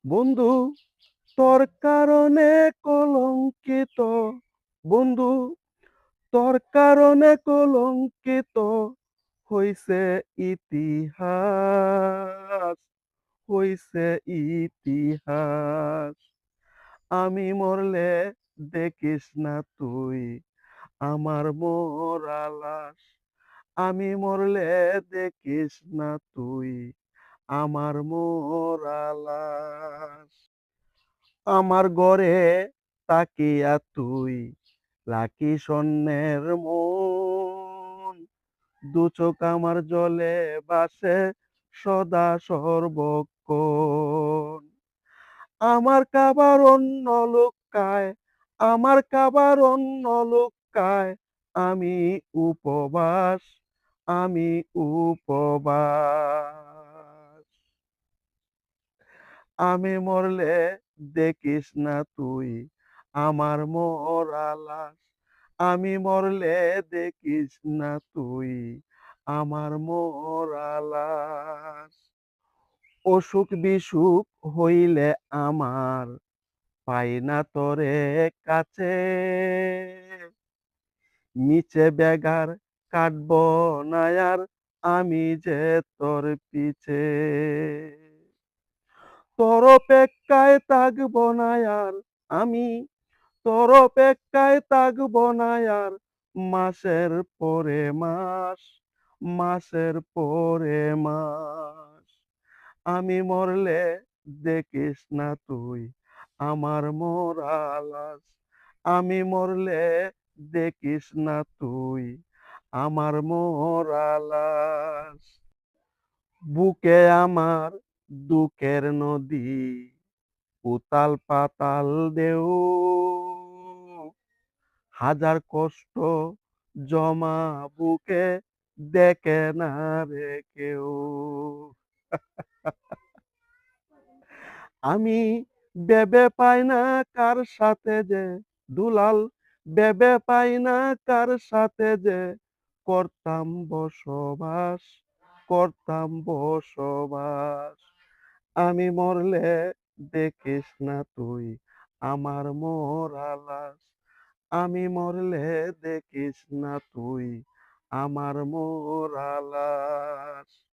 বন্ধু তোর কারণে কলঙ্কিত, বন্ধু তোর কারণে কলঙ্কিত হইছে ইতিহাস, হইছে ইতিহাস। আমি মরলে দেখিস না তুই আমার মরা লাশ, আমি মরলে দেখিস না তুই আমার মরা লাশ। আমার ঘরে তাকিয়া তুই রাখি স্বর্ণের মন, দু চোখ আমার জলে বাসে সদা সর্বক্ষণ। আমার কাবার অন্য লুকায়, আমার কাবার অন্য লুকায়, আমি উপবাস, আমি উপবাস। আমি মরলে দেখিস না তুই আমার মরা লাশ, আমি মরলে দেখিস না তুই আমার মরা লাশ। অসুখ বিসুখ হইলে আমার পাই না তোরে কাছে, নিচে বেগার কাটব না আর আমি যে তোর পিছে। তোর অপেক্ষায় থাকব না আর আমি, তোর অপেক্ষায় থাকব না আর মাসের পরে মাস, মাসের পরে মাস। আমি মরলে দেখিস না তুই আমার মরা লাশ, আমি মরলে দেখিস না তুই আমার মরা লাশ। বুকে আমার দুঃখের নদী, উতাল পাতাল দেও, হাজার কষ্ট জমা বুকে দেখে না রে কেউ। আমি ভেবে পাই না কার সাথে যে দুলাল, ভেবে পাই না কার সাথে যে করতাম বসবাস, করতাম বসবাস। আমি মরলে দেখিস না তুই আমার মরা লাশ, আমি মরলে দেখিস না তুই আমার মরা লাশ।